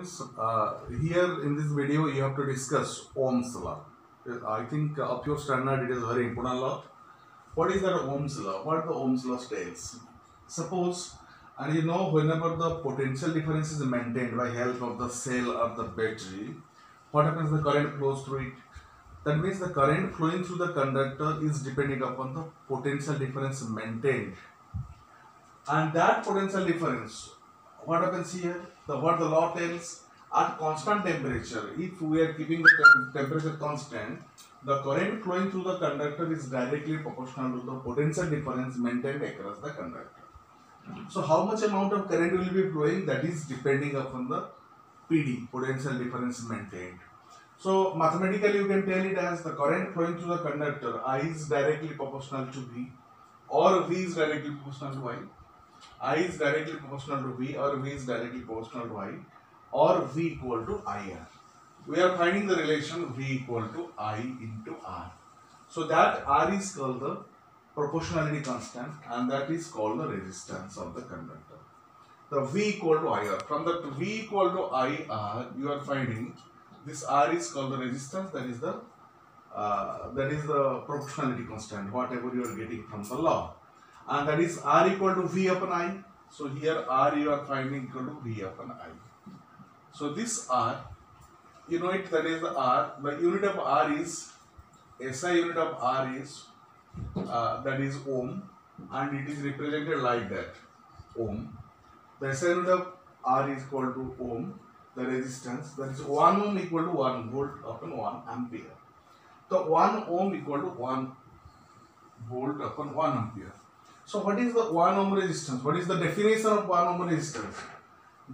students, here in this video you have to discuss Ohm's law. I think up your standard it is very important law. What is that Ohm's law? What the Ohm's law states? Suppose, and you know, whenever the potential difference is maintained by help of the cell or the battery, what happens? The current flows through it. That means the current flowing through the conductor is depending upon the potential difference maintained. And that potential difference, what happens here? What the law tells, at constant temperature, if we are keeping the temperature constant, the current flowing through the conductor is directly proportional to the potential difference maintained across the conductor. So how much amount of current will be flowing, that is depending upon the PD, potential difference maintained. So mathematically you can tell it as the current flowing through the conductor, I is directly proportional to V, or V is directly proportional to I. I is directly proportional to V, or V is directly proportional to I, or V equal to IR. We are finding the relation V equal to I into R. So that R is called the proportionality constant, and that is called the resistance of the conductor. The V equal to IR. From the V equal to IR, you are finding this R is called the resistance, that is the proportionality constant, whatever you are getting from the law. And that is R equal to V upon I. So here R you are finding equal to V upon I. So this R, you know it, that is the R. The unit of R is, SI unit of R is, that is ohm, and it is represented like that, ohm. The SI unit of R is equal to ohm. The resistance, that is 1 ohm equal to 1 volt upon 1 ampere. So 1 ohm equal to 1 volt upon 1 ampere. So what is the 1 ohm resistance? What is the definition of 1 ohm resistance?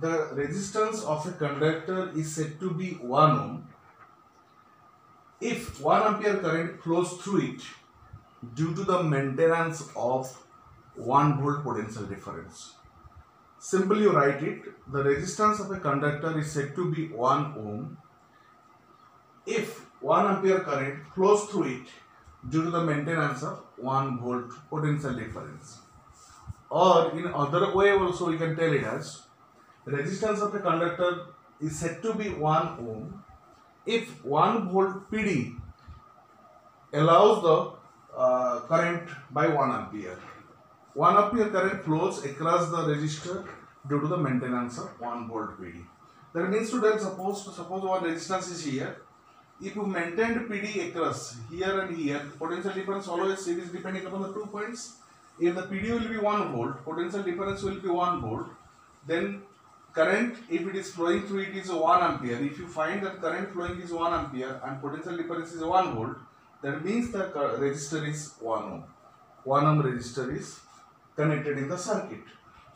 The resistance of a conductor is said to be 1 ohm if 1 ampere current flows through it due to the maintenance of 1 volt potential difference. Simply you write it, the resistance of a conductor is said to be 1 ohm if 1 ampere current flows through it due to the maintenance of 1 volt potential difference. Or in other way also we can tell it as, resistance of a conductor is said to be 1 ohm if 1 volt PD allows the current by 1 ampere. 1 ampere current flows across the resistor due to the maintenance of 1 volt PD. That means to tell, suppose one resistance is here. If you maintain PD across here and here, potential difference always it is depending upon the 2 points. If the PD will be 1 volt, potential difference will be 1 volt, then current, if it is flowing through it, is 1 ampere. If you find that current flowing is 1 ampere and potential difference is 1 volt, that means the resistor is 1 ohm. 1 ohm resistor is connected in the circuit.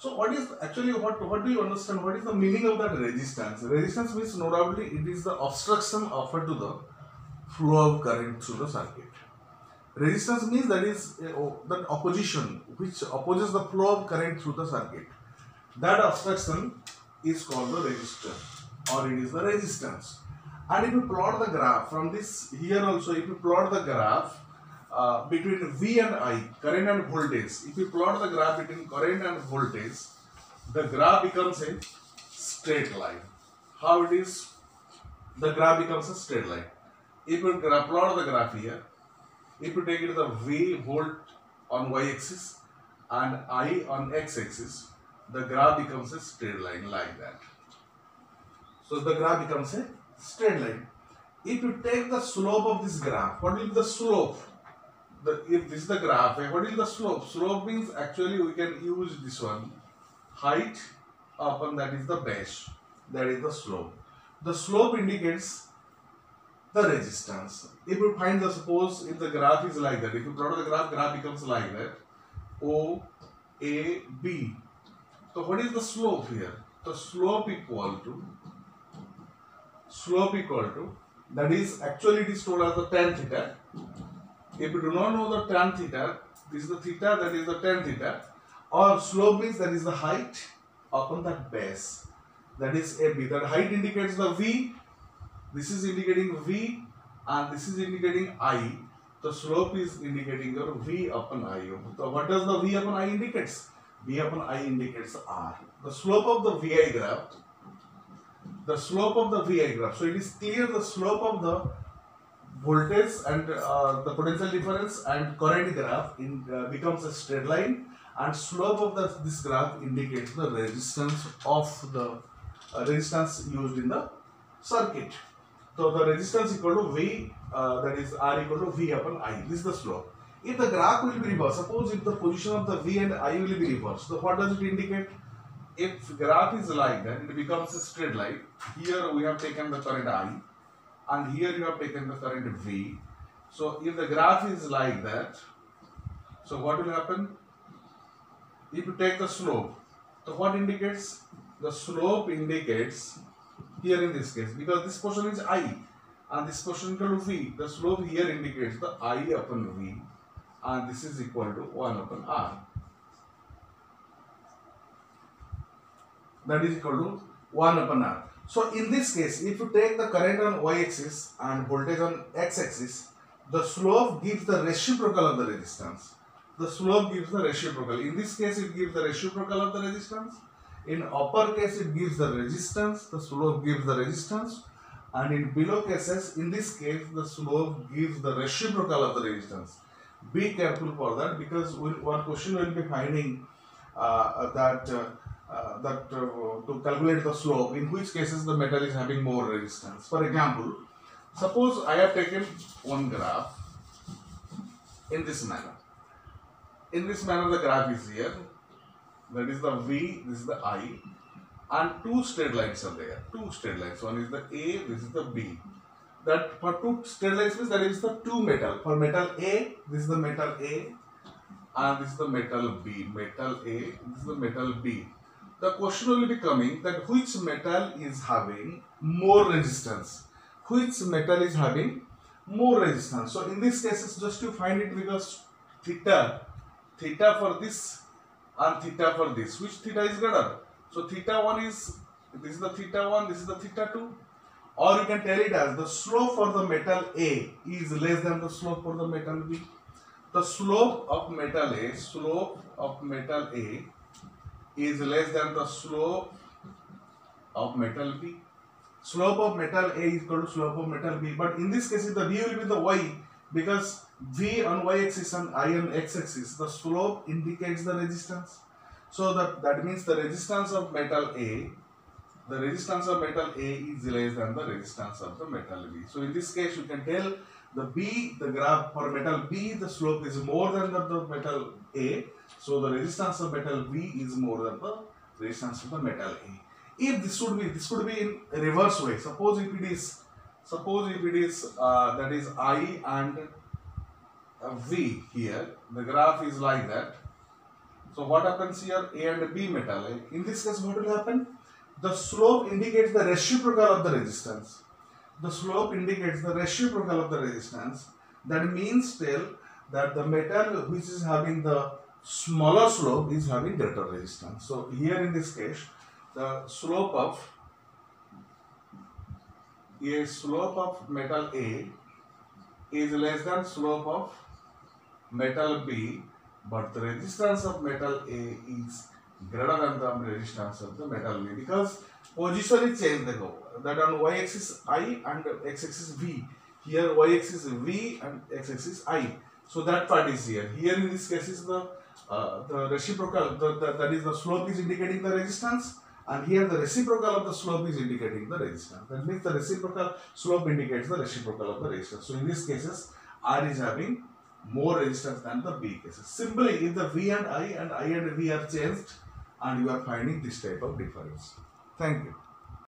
So what is actually, what do you understand? What is the meaning of that resistance? Resistance means no doubtly it is the obstruction offered to the flow of current through the circuit. Resistance means that is that opposition which opposes the flow of current through the circuit. That obstruction is called the resistor, or it is the resistance. And if you plot the graph from this here also, if you plot the graph between V and I, current and voltage, if you plot the graph between current and voltage, the graph becomes a straight line. How it is? The graph becomes a straight line. If you plot the graph here, if you take it the V volt on y-axis and I on x-axis, the graph becomes a straight line like that. So the graph becomes a straight line. If you take the slope of this graph, what will be the slope? If this is the graph, what is the slope? Slope means actually we can use this one, height upon that is the base, that is the slope. The slope indicates the resistance. If you find the, suppose if the graph is like that, if you plot the graph becomes like that, O, A, B. So what is the slope here? The slope equal to, that is actually it is told as the tan theta. If you do not know the tan theta, this is the theta, that is the tan theta, or slope means that is the height upon that base, that is AB. That height indicates the V, this is indicating V, and this is indicating I. The slope is indicating your V upon I. So what does the V upon I indicates? V upon I indicates R. The slope of the VI graph the slope of the VI graph. So it is clear the slope of the voltage and the potential difference and current graph becomes a straight line, and slope of this graph indicates the resistance of the resistance used in the circuit. So the resistance equal to V, that is R equal to V upon I. This is the slope. If the graph will be reversed, suppose if the position of the V and I will be reversed, so what does it indicate? If graph is like that, it becomes a straight line. Here we have taken the current I, and here you have taken the current V. So if the graph is like that, so what will happen? If you take the slope, so what indicates? The slope indicates here in this case, because this portion is I and this portion equal to V, the slope here indicates the I upon V, and this is equal to 1 upon R. That is equal to 1 upon R. So in this case, if you take the current on y-axis and voltage on x-axis, the slope gives the reciprocal of the resistance. The slope gives the reciprocal. In this case, it gives the reciprocal of the resistance. In upper case, it gives the resistance. The slope gives the resistance. And in below cases, in this case, the slope gives the reciprocal of the resistance. Be careful for that, because one question will be finding to calculate the slope, in which cases the metal is having more resistance. For example, suppose I have taken one graph in this manner. In this manner, the graph is here. That is the V, this is the I, and two straight lines are there. Two straight lines. One is the A, this is the B. That for two straight lines means that is the two metal. For metal A, this is the metal A, and this is the metal B. Metal A, this is the metal B. The question will be coming that which metal is having more resistance? Which metal is having more resistance? So in this case, it's just to find it, because theta for this and theta for this. Which theta is greater? So theta 1 is, this is the theta 1, this is the theta 2. Or you can tell it as the slope for the metal A is less than the slope for the metal B. The slope of metal A is less than the slope of metal B. Slope of metal A is equal to slope of metal B. But in this case, the V will be the Y, because V on y-axis and I on x-axis, the slope indicates the resistance. So that means the resistance of metal A, is less than the resistance of the metal B. So in this case, you can tell the graph for metal B, the slope is more than the metal A. So the resistance of metal B is more than the resistance of the metal A. If this could be in reverse way. Suppose if it is that is I and V here, the graph is like that. So what happens here? A and B metal. In this case, what will happen? The slope indicates the reciprocal of the resistance. The slope indicates the reciprocal of the resistance. That means still that the metal which is having the smaller slope is having greater resistance. So here in this case, the slope of metal A is less than slope of metal B, but the resistance of metal A is greater than the resistance of the metal B, because position is changed. That on y-axis I and x-axis V. Here y-axis V and x-axis I. So that part is here. Here in this case is the reciprocal. That is the slope is indicating the resistance, and here the reciprocal of the slope is indicating the resistance. That means the reciprocal slope indicates the reciprocal of the resistance. So in these cases, R is having more resistance than the B cases. Simply, if the V and I and V are changed, and you are finding this type of difference. Thank you.